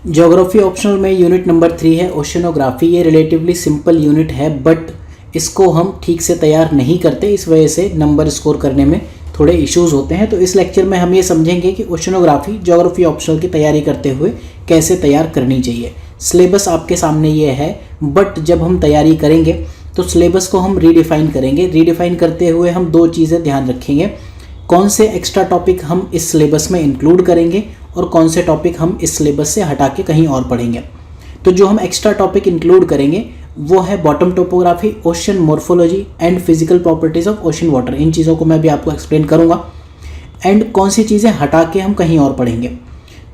Geography optional में unit number 3 है oceanography. ये रिलेटिवली सिंपल यूनिट है बट इसको हम ठीक से तैयार नहीं करते, इस वजह से नंबर स्कोर करने में थोड़े इश्यूज होते हैं। तो इस लेक्चर में हम ये समझेंगे कि ओशनोग्राफी ज्योग्राफी ऑप्शनल की तैयारी करते हुए कैसे तैयार करनी चाहिए। सिलेबस आपके सामने ये है बट जब हम तैयारी करेंगे तो सिलेबस को हम रीडिफाइन करेंगे। रीडिफाइन करते हुए हम दो चीज़ें ध्यान रखेंगे, कौन से एक्स्ट्रा टॉपिक हम इस सिलेबस में इंक्लूड करेंगे और कौन से टॉपिक हम इस सिलेबस से हटा के कहीं और पढ़ेंगे। तो जो हम एक्स्ट्रा टॉपिक इंक्लूड करेंगे वो है bottom topography, ocean morphology and physical properties of ocean water. इन चीज़ों को मैं भी आपको एक्सप्लेन करूँगा एंड कौन सी चीज़ें हटा के हम कहीं और पढ़ेंगे।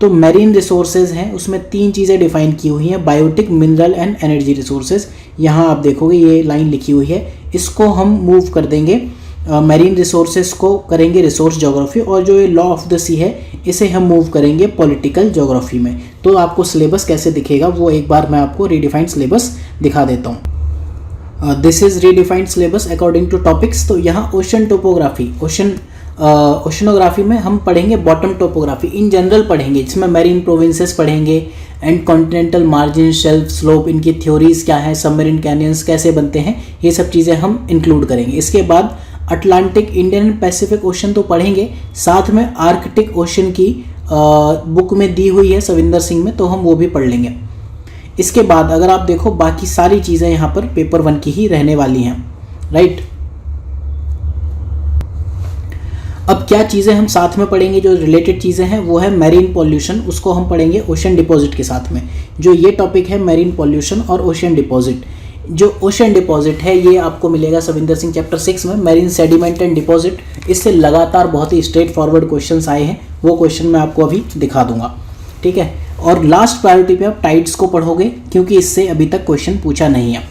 तो मैरीन रिसोर्सेज हैं, उसमें 3 चीज़ें डिफाइन की हुई हैं, biotic, mineral and energy resources. यहाँ आप देखोगे ये लाइन लिखी हुई है, इसको हम मूव कर देंगे, मैरीन रिसोर्सेज को करेंगे रिसोर्स ज्योग्राफी और जो ये लॉ ऑफ द सी है इसे हम मूव करेंगे पॉलिटिकल ज्योग्राफी में। तो आपको सिलेबस कैसे दिखेगा वो एक बार मैं आपको रीडिफाइंड सिलेबस दिखा देता हूँ। This is redefined syllabus according to topics. तो यहाँ ओशन टोपोग्राफी, ओशनोग्राफी में हम पढ़ेंगे बॉटम टोपोग्राफी, इन जनरल पढ़ेंगे, जिसमें मैरीन प्रोविंसेस पढ़ेंगे and continental margin, shelf, slope, इनकी थ्योरीज क्या है, सबमरीन कैनियंस कैसे बनते हैं, ये सब चीज़ें हम इंक्लूड करेंगे। इसके बाद Atlantic, Indian and Pacific ocean तो पढ़ेंगे, साथ में आर्कटिक ओशन की बुक में दी हुई है सविंदर सिंह में, तो हम वो भी पढ़ लेंगे। इसके बाद अगर आप देखो बाकी सारी चीज़ें यहाँ पर पेपर 1 की ही रहने वाली हैं, राइट। अब क्या चीज़ें हम साथ में पढ़ेंगे, जो रिलेटेड चीज़ें हैं वो है मैरीन पॉल्यूशन, उसको हम पढ़ेंगे ओशन डिपॉजिट के साथ में। जो ये टॉपिक है मैरीन पॉल्यूशन और ओशन डिपॉजिट, जो ओशन डिपॉजिट है ये आपको मिलेगा सविंदर सिंह चैप्टर 6 में, मैरीन सेडिमेंट एंड डिपॉजिट। इससे लगातार बहुत ही स्ट्रेट फॉरवर्ड क्वेश्चंस आए हैं, वो क्वेश्चन मैं आपको अभी दिखा दूंगा, ठीक है। और लास्ट प्रायोरिटी पे आप टाइड्स को पढ़ोगे क्योंकि इससे अभी तक क्वेश्चन पूछा नहीं है।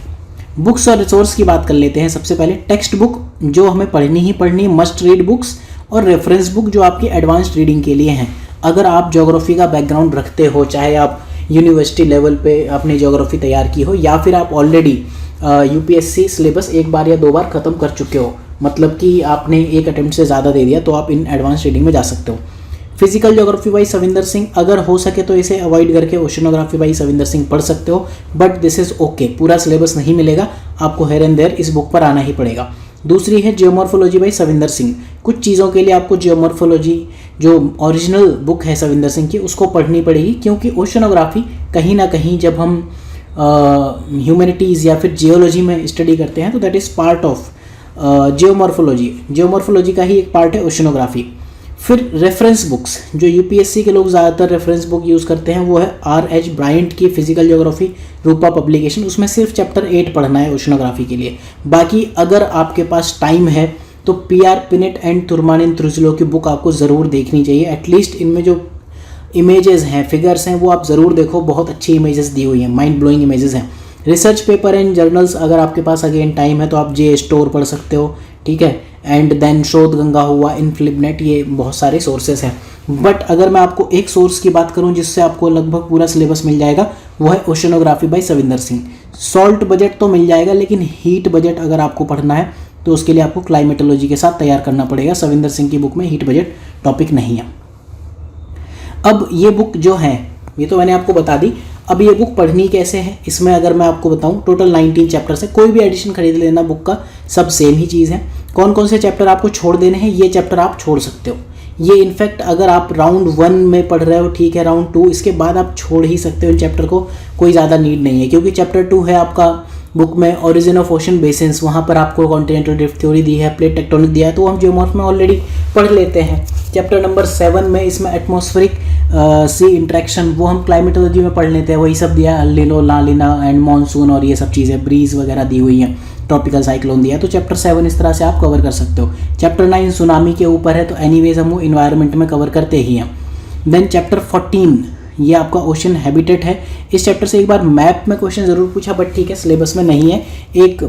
बुक्स और रिसोर्स की बात कर लेते हैं। सबसे पहले टेक्स्ट बुक जो हमें पढ़नी ही पढ़नी है, मस्ट रीड बुक्स, और रेफरेंस बुक जो आपकी एडवांस्ड रीडिंग के लिए हैं। अगर आप ज्योग्राफी का बैकग्राउंड रखते हो, चाहे आप यूनिवर्सिटी लेवल पे अपनी ज्योग्राफी तैयार की हो या फिर आप ऑलरेडी यूपीएससी सिलेबस एक बार या 2 बार ख़त्म कर चुके हो, मतलब कि आपने एक अटेम्प्ट से ज़्यादा दे दिया, तो आप इन एडवांस रीडिंग में जा सकते हो। Physical geography by Savinder Singh, अगर हो सके तो इसे अवॉइड करके ओशनोग्राफी बाई सविंदर सिंह पढ़ सकते हो, बट दिस इज़ ओके, पूरा सिलेबस नहीं मिलेगा आपको, हेयर एंड देयर इस बुक पर आना ही पड़ेगा। दूसरी है जियोमॉर्फोलॉजी बाई सविंदर सिंह। कुछ चीज़ों के लिए आपको जियोमॉर्फोलॉजी जो ओरिजिनल बुक है सविंदर सिंह की उसको पढ़नी पड़ेगी, क्योंकि ओशनोग्राफी कहीं ना कहीं जब हम ह्यूमैनिटीज़ या फिर जियोलॉजी में स्टडी करते हैं तो that is part of geomorphology, geomorphology का ही एक पार्ट है ओशनोग्राफी। फिर रेफरेंस बुक्स, जो यूपीएससी के लोग ज़्यादातर रेफरेंस बुक यूज़ करते हैं वो है R.H. ब्रायंट की फिजिकल ज्योग्राफी, रूपा पब्लिकेशन, उसमें सिर्फ चैप्टर 8 पढ़ना है ओशनोग्राफी के लिए। बाकी अगर आपके पास टाइम है तो PR पिनेट एंड तुर्मानिन त्रुजिलो की बुक आपको ज़रूर देखनी चाहिए। एटलीस्ट इनमें जो इमेजेस हैं, फिगर्स हैं, वो आप ज़रूर देखो, बहुत अच्छी इमेजेस दी हुई हैं, माइंड ब्लोइंग इमेजेस हैं। रिसर्च पेपर एंड जर्नल्स, अगर आपके पास अगेन टाइम है तो आप जे स्टोर पढ़ सकते हो, ठीक है। एंड देन शोध गंगा हुआ, इनफ्लिबनेट, ये बहुत सारे सोर्सेस हैं। बट अगर मैं आपको एक सोर्स की बात करूं जिससे आपको लगभग पूरा सिलेबस मिल जाएगा, वो है oceanography by Savinder Singh. Salt budget तो मिल जाएगा, लेकिन हीट बजट अगर आपको पढ़ना है तो उसके लिए आपको क्लाइमेटोलॉजी के साथ तैयार करना पड़ेगा। सविंदर सिंह की बुक में हीट बजट टॉपिक नहीं है। अब ये बुक जो है ये तो मैंने आपको बता दी। अब ये बुक पढ़नी कैसे है, इसमें अगर मैं आपको बताऊं, टोटल 19 चैप्टर्स है, कोई भी एडिशन खरीद लेना बुक का, सब सेम ही चीज़ है। कौन कौन से चैप्टर आपको छोड़ देने हैं, ये चैप्टर आप छोड़ सकते हो। ये इनफैक्ट अगर आप राउंड 1 में पढ़ रहे हो, ठीक है, राउंड 2 इसके बाद आप छोड़ ही सकते हो इन चैप्टर को, कोई ज़्यादा नीड नहीं है, क्योंकि चैप्टर 2 है आपका बुक में ओरिजिन ऑफ ओशन बेसिन्स, वहाँ पर आपको कॉन्टिनेंटल ड्रिफ्ट थ्योरी दी है, प्लेट टेक्टोनिक दिया है, तो हम जियोमॉर्फ में ऑलरेडी पढ़ लेते हैं। चैप्टर नंबर 7 में इसमें एटमॉस्फेरिक सी इंट्रैक्शन, वो हम क्लाइमेटोलॉजी में पढ़ लेते हैं, वही सब दिया है, अल्निनो, लानिना एंड मानसून और ये सब चीज़ें, ब्रीज वगैरह दी हुई हैं, ट्रॉपिकल साइक्लोन दिया है। तो चैप्टर 7 इस तरह से आप कवर कर सकते हो। चैप्टर 9 सुनामी के ऊपर है, तो एनीवेज हम वो इन्वायरमेंट में कवर करते ही हैं। देन चैप्टर 14 ये आपका ओशन हैबिटेट है। इस चैप्टर से एक बार मैप में क्वेश्चन ज़रूर पूछा, बट ठीक है सिलेबस में नहीं है, एक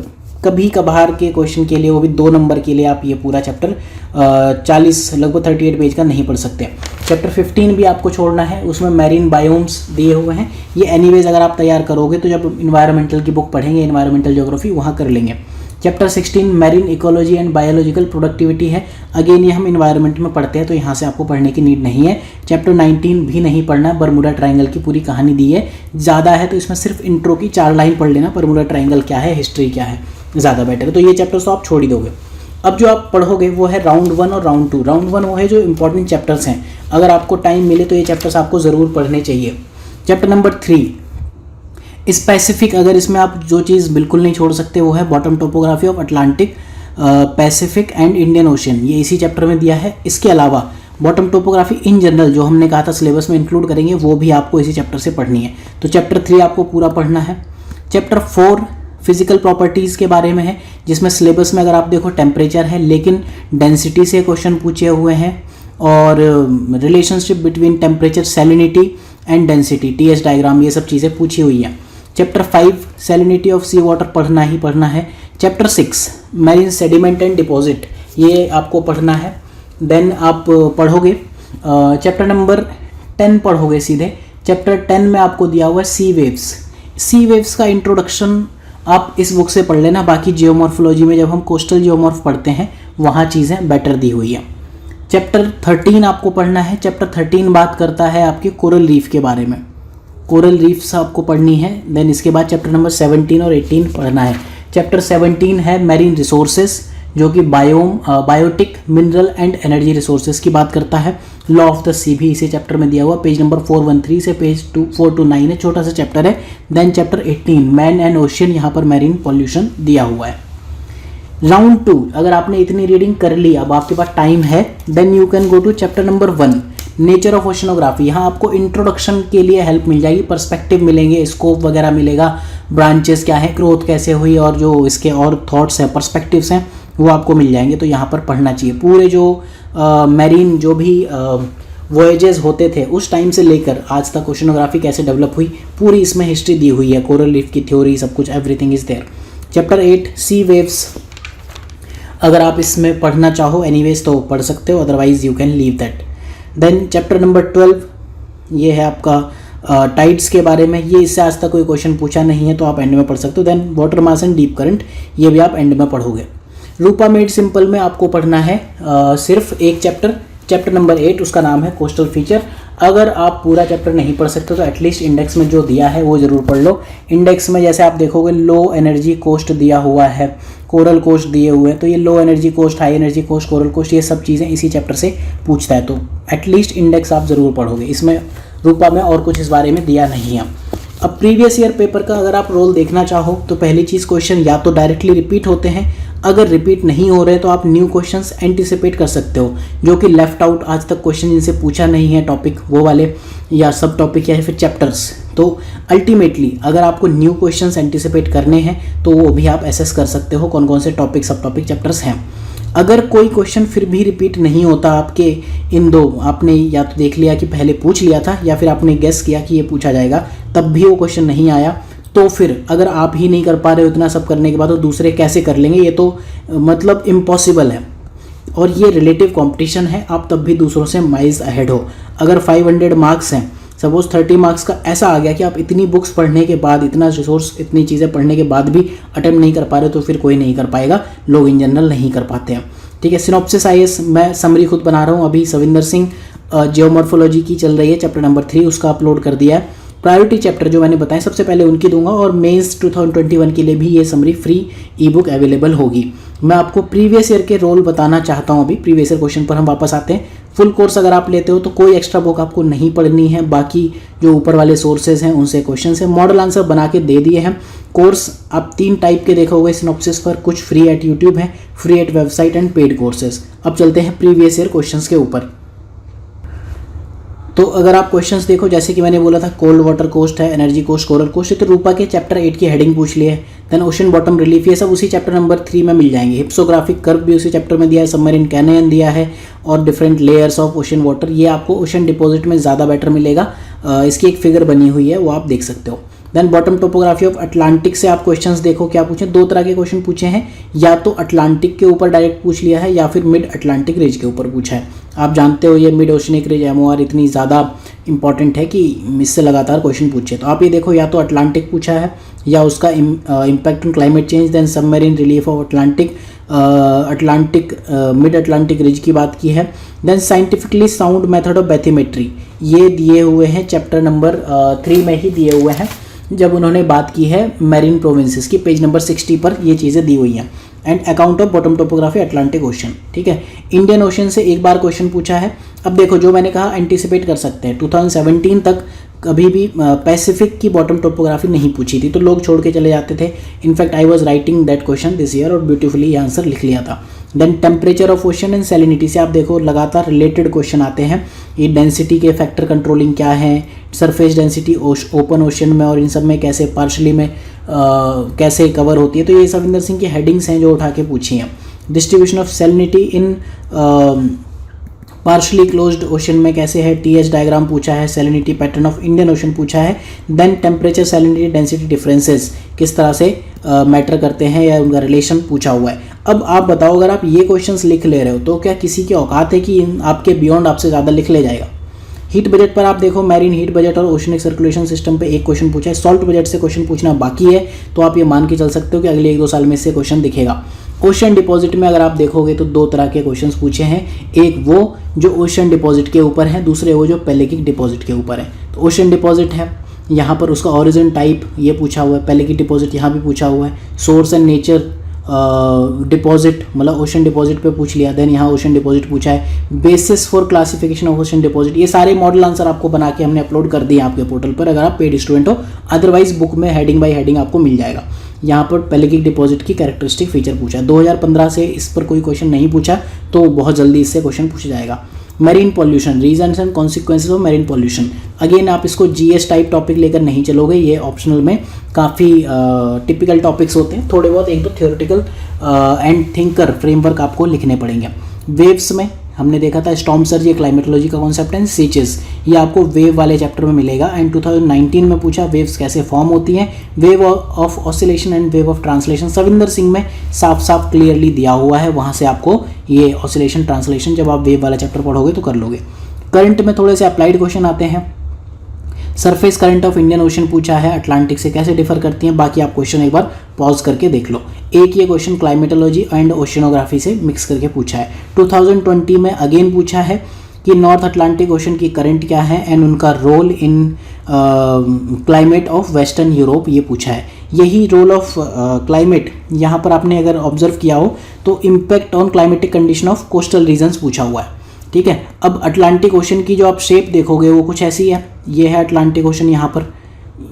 कभी कभार के क्वेश्चन के लिए, वो भी 2 नंबर के लिए आप ये पूरा चैप्टर 40 लगभग 38 पेज का नहीं पढ़ सकते। चैप्टर 15 भी आपको छोड़ना है, उसमें मैरीन बायोम्स दिए हुए हैं। ये एनीवेज अगर आप तैयार करोगे तो जब इन्वायरमेंटल की बुक पढ़ेंगे, इन्वायरमेंटल ज्योग्राफी, वहाँ कर लेंगे। Chapter 16 marine ecology and biological productivity है। अगेन ये हम इन्वायरमेंट में पढ़ते हैं तो यहाँ से आपको पढ़ने की नीड नहीं है। चैप्टर 19 भी नहीं पढ़ना है, बरमूडा ट्रायंगल की पूरी कहानी दी है, ज़्यादा है तो इसमें सिर्फ इंट्रो की 4 लाइन पढ़ लेना, बरमूडा ट्रायंगल क्या है, हिस्ट्री क्या है, ज़्यादा बेटर है। तो ये चैप्टर्स तो आप छोड़ ही दोगे। अब जो आप पढ़ोगे वो है राउंड 1 और राउंड 2। राउंड 1 वो है जो इंपॉर्टेंट चैप्टर्स हैं, अगर आपको टाइम मिले तो ये चैप्टर्स आपको ज़रूर पढ़ने चाहिए। चैप्टर नंबर 3 स्पेसिफिक, अगर इसमें आप जो चीज़ बिल्कुल नहीं छोड़ सकते वो है bottom topography of Atlantic, Pacific and Indian ocean, ये इसी चैप्टर में दिया है। इसके अलावा बॉटम टोपोग्राफी इन जनरल जो हमने कहा था सिलेबस में इंक्लूड करेंगे, वो भी आपको इसी चैप्टर से पढ़नी है। तो चैप्टर 3 आपको पूरा पढ़ना है। चैप्टर 4 फिजिकल प्रॉपर्टीज़ के बारे में है, जिसमें सिलेबस में अगर आप देखो टेम्परेचर है, लेकिन डेंसिटी से क्वेश्चन पूछे हुए हैं और relationship between temperature, salinity and density, TS diagram, ये सब चीज़ें पूछी हुई हैं। Chapter 5 salinity of sea water पढ़ना ही पढ़ना है। Chapter 6 marine sediment and deposit, ये आपको पढ़ना है। देन आप पढ़ोगे चैप्टर नंबर 10 पढ़ोगे सीधे। चैप्टर 10 में आपको दिया हुआ है सी वेव्स। सी वेव्स का इंट्रोडक्शन आप इस बुक से पढ़ लेना, बाकी जियोमॉर्फोलॉजी में जब हम कोस्टल जियोमॉर्फ पढ़ते हैं वहाँ चीज़ें बेटर दी हुई हैं। चैप्टर 13 आपको पढ़ना है। चैप्टर 13 बात करता है आपके कोरल रीफ के बारे में, कोरल रीफ्स आपको पढ़नी है। देन इसके बाद चैप्टर नंबर 17 और 18 पढ़ना है। चैप्टर 17 है मैरीन रिसोर्सेज, जो कि biotic, mineral and energy resources की बात करता है। लॉ ऑफ द सी भी इसी चैप्टर में दिया हुआ, पेज नंबर 413 से पेज 429 है, छोटा सा चैप्टर है। Then chapter 18 man and ocean, यहाँ पर मैरीन पॉल्यूशन दिया हुआ है। राउंड 2 अगर आपने इतनी रीडिंग कर ली, अब आपके पास टाइम है, then you can go to chapter number 1 nature of oceanography. यहाँ आपको इंट्रोडक्शन के लिए हेल्प मिल जाएगी, पर्सपेक्टिव मिलेंगे, स्कोप वगैरह मिलेगा, ब्रांचेस क्या है, ग्रोथ कैसे हुई, और जो इसके और थॉट्स हैं, पर्सपेक्टिव्स हैं, वो आपको मिल जाएंगे। तो यहाँ पर पढ़ना चाहिए। पूरे जो मैरीन जो भी वॉयजेस होते थे उस टाइम से लेकर आज तक ओशनोग्राफी कैसे डेवलप हुई, पूरी इसमें हिस्ट्री दी हुई है, कोरल रीफ की थ्योरी, सब कुछ, everything is there. Chapter 8 sea waves, अगर आप इसमें पढ़ना चाहो एनीवेज तो पढ़ सकते हो, otherwise you can leave that. Then chapter number 12 ये है आपका टाइड्स के बारे में, ये इससे आज तक कोई क्वेश्चन पूछा नहीं है तो आप एंड में पढ़ सकते हो। Then water mass and deep current, ये भी आप एंड में पढ़ोगे। रूपा मेड सिंपल में आपको पढ़ना है सिर्फ एक चैप्टर, चैप्टर नंबर 8, उसका नाम है कोस्टल फीचर। अगर आप पूरा चैप्टर नहीं पढ़ सकते तो एटलीस्ट इंडेक्स में जो दिया है वो ज़रूर पढ़ लो। इंडेक्स में जैसे आप देखोगे लो एनर्जी कोस्ट दिया हुआ है, कोरल कोस्ट दिए हुए हैं, तो ये low energy coast, high energy coast, coral coast, ये सब चीज़ें इसी चैप्टर से पूछता है, तो एटलीस्ट इंडेक्स आप ज़रूर पढ़ोगे। इसमें रूपा में और कुछ इस बारे में दिया नहीं है। अब प्रीवियस ईयर पेपर का अगर आप रोल देखना चाहो तो पहली चीज़ क्वेश्चन या तो डायरेक्टली रिपीट होते हैं, अगर रिपीट नहीं हो रहे तो आप न्यू क्वेश्चंस एंटिसिपेट कर सकते हो, जो कि लेफ्ट आउट आज तक क्वेश्चन जिनसे पूछा नहीं है टॉपिक, वो वाले, या सब टॉपिक या फिर चैप्टर्स। तो अल्टीमेटली अगर आपको न्यू क्वेश्चंस एंटिसिपेट करने हैं तो वो भी आप एसेस कर सकते हो कौन कौन से टॉपिक, सब टॉपिक, चैप्टर्स हैं। अगर कोई क्वेश्चन फिर भी रिपीट नहीं होता आपके इन दो, आपने या तो देख लिया कि पहले पूछ लिया था या फिर आपने गेस किया कि ये पूछा जाएगा, तब भी वो क्वेश्चन नहीं आया, तो फिर अगर आप ही नहीं कर पा रहे हो इतना सब करने के बाद तो दूसरे कैसे कर लेंगे, ये तो मतलब इम्पॉसिबल है। और ये रिलेटिव कंपटीशन है, आप तब भी दूसरों से माइल्स अहेड हो। अगर 500 मार्क्स हैं, सपोज 30 मार्क्स का ऐसा आ गया कि आप इतनी बुक्स पढ़ने के बाद, इतना रिसोर्स, इतनी चीज़ें पढ़ने के बाद भी अटेम्प्ट नहीं कर पा रहे, तो फिर कोई नहीं कर पाएगा, लोग इन जनरल नहीं कर पाते हैं। ठीक है, सिनॉप्सिस आईएएस मैं समरी खुद बना रहा हूँ, अभी सविंदर सिंह जियोमॉर्फोलॉजी की चल रही है, चैप्टर नंबर 3 उसका अपलोड कर दिया है। प्रायोरिटी चैप्टर जो मैंने बताया सबसे पहले उनकी दूंगा, और मेंस 2021 के लिए भी ये समरी फ्री ई बुक अवेलेबल होगी। मैं आपको प्रीवियस ईयर के रोल बताना चाहता हूँ। अभी प्रीवियस ईयर क्वेश्चन पर हम वापस आते हैं। फुल कोर्स अगर आप लेते हो तो कोई एक्स्ट्रा बुक आपको नहीं पढ़नी है, बाकी जो ऊपर वाले सोर्सेज हैं उनसे क्वेश्चन है, मॉडल आंसर बना के दे दिए हैं। कोर्स आप 3 टाइप के देखोगे सिनॉप्सिस पर, कुछ फ्री एट यूट्यूब है, free at website and paid courses. अब चलते हैं प्रीवियस ईयर क्वेश्चंस के ऊपर। तो अगर आप क्वेश्चंस देखो, जैसे कि मैंने बोला था कोल्ड वाटर कोस्ट है, एनर्जी कोस्ट, कोरल कोस्ट, तो रूपा के चैप्टर 8 की हेडिंग पूछ ली है। देन ओशन बॉटम रिलीफ, ये सब उसी चैप्टर नंबर 3 में मिल जाएंगे। हिप्सोग्राफिक कर्व भी उसी चैप्टर में दिया है, सबमरीन कैनयन दिया है, और different layers of ocean water, ये आपको ओशन डिपॉजिट में ज़्यादा बेटर मिलेगा। इसकी एक फिगर बनी हुई है, वो आप देख सकते हो। Then bottom topography of Atlantic से आप क्वेश्चंस देखो क्या पूछे, दो तरह के क्वेश्चन पूछे हैं, या तो अटलांटिक के ऊपर डायरेक्ट पूछ लिया है या फिर मिड अटलांटिक रिज के ऊपर पूछा है। आप जानते हो ये मिड ओशनिक रिज MOR इतनी ज़्यादा इंपॉर्टेंट है कि इससे लगातार क्वेश्चन पूछे। तो आप ये देखो या तो अटलांटिक पूछा है या उसका impact on climate change, then submarine relief of Atlantic, mid Atlantic ridge की बात की है, then scientifically sound method of bathymetry, ये दिए हुए हैं चैप्टर नंबर 3 में ही दिए हुए हैं, जब उन्होंने बात की है मैरीन प्रोविंसेस की, पेज नंबर 60 पर ये चीज़ें दी हुई हैं। And account of bottom topography Atlantic ocean, ठीक है। इंडियन ओशन से एक बार क्वेश्चन पूछा है। अब देखो जो मैंने कहा एंटिसिपेट कर सकते हैं, 2017 तक कभी भी पैसिफिक की बॉटम टोपोग्राफी नहीं पूछी थी, तो लोग छोड़ के चले जाते थे। In fact I was writing that question this year और ब्यूटीफुली ये आंसर लिख लिया था। Then temperature of ocean and salinity से आप देखो लगातार रिलेटेड क्वेश्चन आते हैं। ये डेंसिटी के फैक्टर कंट्रोलिंग क्या है, सरफेस डेंसिटी ओपन ओशन में और इन सब में कैसे पार्शली में कैसे कवर होती है, तो ये सविंदर सिंह की हेडिंग्स हैं जो उठा के पूछी हैं। Distribution of salinity in partially closed ocean में कैसे है, TH डायग्राम पूछा है, salinity pattern of Indian ocean पूछा है। Then temperature salinity density differences किस तरह से मैटर करते हैं या उनका रिलेशन पूछा हुआ है। अब आप बताओ अगर आप ये क्वेश्चंस लिख ले रहे हो तो क्या किसी की औकात है कि आपके बियॉन्ड आपसे ज़्यादा लिख ले जाएगा। हीट बजट पर आप देखो मैरीन हीट बजट और ओशनिक सर्कुलेशन सिस्टम पे एक क्वेश्चन पूछा है, सॉल्ट बजट से क्वेश्चन पूछना बाकी है, तो आप ये मान के चल सकते हो कि अगले 1-2 साल में इससे क्वेश्चन दिखेगा। ओशन डिपॉजिट में अगर आप देखोगे तो दो तरह के क्वेश्चंस पूछे हैं, एक वो जो ओशन डिपॉजिट के ऊपर है, दूसरे वो जो पेलेगिक डिपॉजिट के ऊपर है। तो ओशन डिपॉजिट है, यहाँ पर उसका ओरिजिन टाइप ये पूछा हुआ है, पेलेगिक डिपॉजिट यहाँ भी पूछा हुआ है, सोर्स एंड नेचर डिपॉजिट मतलब ओशन डिपॉजिट पे पूछ लिया। देन यहाँ ओशन डिपॉजिट पूछा है, basis for classification of ocean deposit. ये सारे मॉडल आंसर आपको बना के हमने अपलोड कर दिए आपके पोर्टल पर अगर आप पेड स्टूडेंट हो, अदरवाइज बुक में हेडिंग बाय हेडिंग आपको मिल जाएगा। यहाँ पर पेलेगिक डिपॉजिट की कैरेक्टरिस्टिक फीचर पूछा है। 2015 से इस पर कोई क्वेश्चन नहीं पूछा, तो बहुत जल्दी इससे क्वेश्चन पूछा जाएगा। Marine pollution, reasons and consequences of marine pollution. Again आप इसको GS टाइप टॉपिक लेकर नहीं चलोगे, ये ऑप्शनल में काफ़ी टिपिकल टॉपिक्स होते हैं, थोड़े बहुत एक दो थियोरेटिकल एंड थिंकर फ्रेमवर्क आपको लिखने पड़ेंगे। वेव्स में हमने देखा था स्टॉर्म सर्ज, ये क्लाइमेटोलॉजी का कॉन्सेप्ट है। सीचेस ये आपको वेव वाले चैप्टर में मिलेगा। एंड 2019 में पूछा वेव्स कैसे फॉर्म होती हैं, wave of oscillation and wave of translation. Savinder Singh में साफ साफ क्लियरली दिया हुआ है, वहाँ से आपको ये ऑसिलेशन ट्रांसलेशन जब आप वेव वाला चैप्टर पढ़ोगे तो कर लोगे। करंट में थोड़े से अप्लाइड क्वेश्चन आते हैं। Surface current of Indian ocean पूछा है, अटलांटिक से कैसे डिफर करती हैं, बाकी आप क्वेश्चन एक बार पॉज करके देख लो। एक ये क्वेश्चन क्लाइमेटोलॉजी एंड ओशनोग्राफी से मिक्स करके पूछा है। 2020 में अगेन पूछा है कि नॉर्थ अटलांटिक ओशन की करंट क्या है एंड उनका role in climate of western Europe, ये पूछा है। यही रोल ऑफ क्लाइमेट यहाँ पर आपने अगर ऑब्जर्व किया हो तो impact on climatic condition of coastal regions पूछा हुआ है, ठीक है। अब अटलांटिक ओशन की जो आप शेप देखोगे वो कुछ ऐसी है, ये है अटलांटिक ओशन यहाँ पर,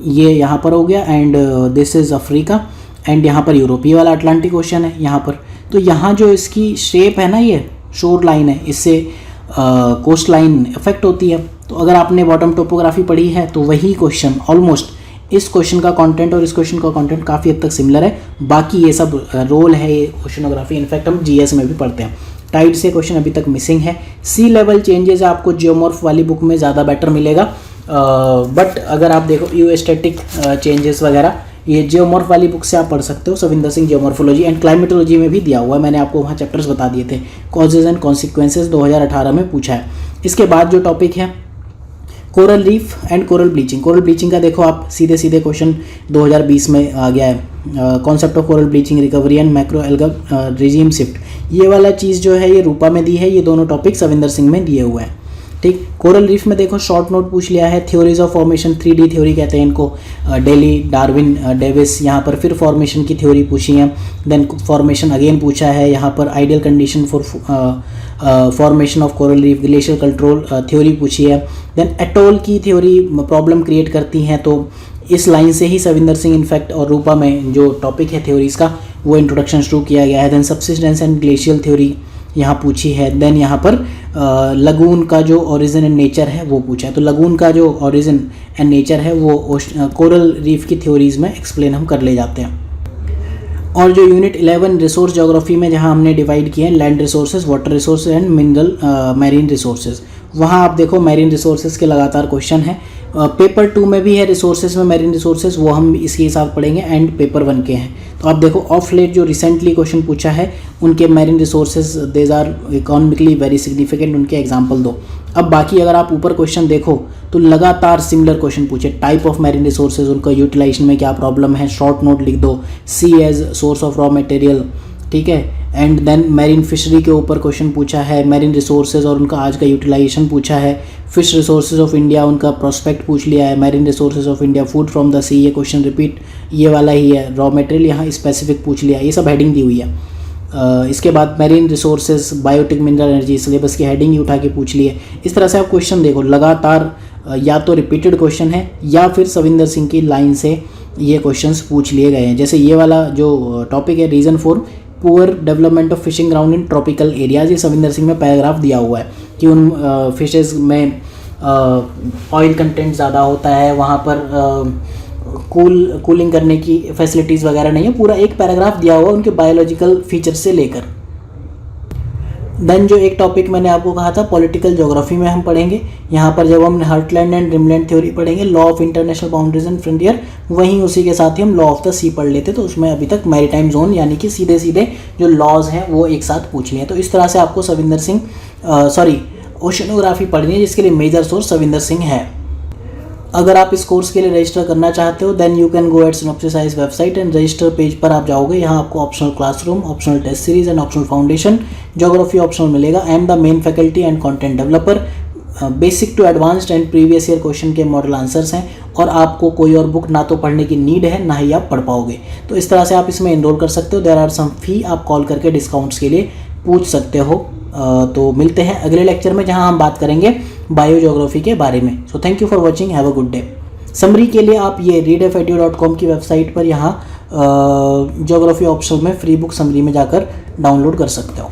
ये यहाँ पर हो गया and this is Africa and यहाँ पर यूरोप, ये वाला अटलांटिक ओशन है यहाँ पर। तो यहाँ जो इसकी शेप है ना, ये शोर लाइन है, इससे कोस्ट लाइन इफेक्ट होती है। तो अगर आपने बॉटम टोपोग्राफी पढ़ी है तो वही क्वेश्चन ऑलमोस्ट इस क्वेश्चन का कंटेंट और इस क्वेश्चन का कंटेंट काफ़ी हद तक सिमिलर है। बाकी ये सब रोल है ये ओशनोग्राफी, इनफैक्ट हम GS में भी पढ़ते हैं। टाइड से क्वेश्चन अभी तक मिसिंग है। सी लेवल चेंजेस आपको जियोमॉर्फ वाली बुक में ज़्यादा बेटर मिलेगा, बट अगर आप देखो यूस्टैटिक चेंजेस वगैरह ये जियोमॉर्फ वाली बुक से आप पढ़ सकते हो। Savinder Singh geomorphology and climatology में भी दिया हुआ है, मैंने आपको वहाँ चैप्टर्स बता दिए थे। कॉजेज एंड कॉन्सिक्वेंसेज 2018 में पूछा है। इसके बाद जो टॉपिक है coral reef and coral bleaching. Coral bleaching का देखो आप सीधे सीधे क्वेश्चन 2020 में आ गया है। Concept of coral bleaching, recovery and macro alga regime shift, ये वाला चीज़ जो है ये रूपा में दी है। ये दोनों टॉपिक सविंदर सिंह में दिए हुए हैं, ठीक। कोरल रीफ में देखो शॉर्ट नोट पूछ लिया है। Theories of formation, 3D theory कहते हैं इनको, डेली, डार्विन, डेविस। यहाँ पर फिर फॉर्मेशन की थ्योरी पूछी है। देन फॉर्मेशन अगेन पूछा है। यहाँ पर ideal condition for formation of coral reef, glacier control theory पूछी है। देन एटोल की थ्योरी प्रॉब्लम क्रिएट करती हैं, तो इस लाइन से ही सविंदर सिंह इनफैक्ट और रूपा में जो टॉपिक है थ्योरीज का वो इंट्रोडक्शन शुरू किया गया है। Then subsistence and glacial theory यहाँ पूछी है। देन यहाँ पर लगून का जो ओरिजिन एंड नेचर है वो पूछा है। तो लगून का जो ओरिजिन एंड नेचर है वो कोरल रीफ की थ्योरीज में एक्सप्लेन हम कर ले जाते हैं। और जो यूनिट 11 रिसोर्स ज्योग्राफी में जहाँ हमने डिवाइड किए हैं land resources, water resources and mineral marine resources, वहाँ आप देखो मैरीन रिसोर्सेज के लगातार क्वेश्चन है। पेपर 2 में भी है रिसोर्सेज में मैरीन रिसोर्सेज, वो हम इसके साथ पढ़ेंगे, एंड पेपर 1 के हैं। तो आप देखो ऑफ लेट जो रिसेंटली क्वेश्चन पूछा है उनके marine resources these are economically very significant, उनके एग्जाम्पल दो। अब बाकी अगर आप ऊपर क्वेश्चन देखो तो लगातार सिमिलर क्वेश्चन पूछे, टाइप ऑफ मैरीन रिसोर्सेज, उनका यूटिलाइजेशन में क्या प्रॉब्लम है, शॉर्ट नोट लिख दो, sea as source of raw material, ठीक है। एंड देन मैरीन फिशरी के ऊपर क्वेश्चन पूछा है, मैरीन रिसोर्सेज और उनका आज का यूटिलाइजेशन पूछा है, फिश रिसोर्सेज ऑफ इंडिया उनका प्रोस्पेक्ट पूछ लिया है, marine resources of India food from the sea, ये क्वेश्चन रिपीट ये वाला ही है, रॉ मटेरियल यहाँ स्पेसिफिक पूछ लिया, ये सब हेडिंग दी हुई है। इसके बाद marine resources, biotic mineral energy, syllabus की हेडिंग ही उठा के पूछ ली है। इस तरह से आप क्वेश्चन देखो लगातार या तो रिपीटेड क्वेश्चन है या फिर सविंदर सिंह की लाइन से ये क्वेश्चंस पूछ लिए गए हैं। जैसे ये वाला जो टॉपिक है, reason for poor development of fishing ground in tropical areas, ये सविंदर सिंह में पैराग्राफ दिया हुआ है कि उन फिशेज़ में ऑयल कंटेंट ज़्यादा होता है, वहाँ पर कूलिंग करने की फैसिलिटीज़ वगैरह नहीं है, पूरा एक पैराग्राफ दिया हुआ उनके बायोलॉजिकल फीचर से लेकर। देन जो एक टॉपिक मैंने आपको कहा था पॉलिटिकल ज्योग्राफी में हम पढ़ेंगे, यहाँ पर जब हम हार्टलैंड एंड रिमलैंड थ्योरी पढ़ेंगे, law of international boundaries and frontier, वहीं उसी के साथ ही हम लॉ ऑफ द सी पढ़ लेते, तो उसमें अभी तक मैरीटाइम जोन यानी कि सीधे सीधे जो लॉज हैं वो एक साथ पूछ लिए। तो इस तरह से आपको सविंदर सिंह ओशनोग्राफी पढ़नी है, जिसके लिए मेजर सोर्स सविंदर सिंह है। अगर आप इस कोर्स के लिए रजिस्टर करना चाहते हो then you can go at synopsis IAS website and register page पर आप जाओगे, यहाँ आपको optional classroom, optional test series and optional foundation, geography optional मिलेगा। I am the main faculty and content developer. Basic to advanced and previous year question के model answers हैं, और आपको कोई और बुक ना तो पढ़ने की नीड है ना ही आप पढ़ पाओगे। तो इस तरह से आप इसमें एनरोल कर सकते हो। देयर आर सम फी, आप कॉल करके डिस्काउंट्स के लिए पूछ सकते हो। तो मिलते हैं अगले लेक्चर में जहां हम बात करेंगे बायोज्योग्राफी के बारे में। So thank you for watching, have a good day. Summary के लिए आप ये readedu.com की वेबसाइट पर यहाँ ज्योग्राफी ऑप्शन में फ्री बुक समरी में जाकर डाउनलोड कर सकते हो।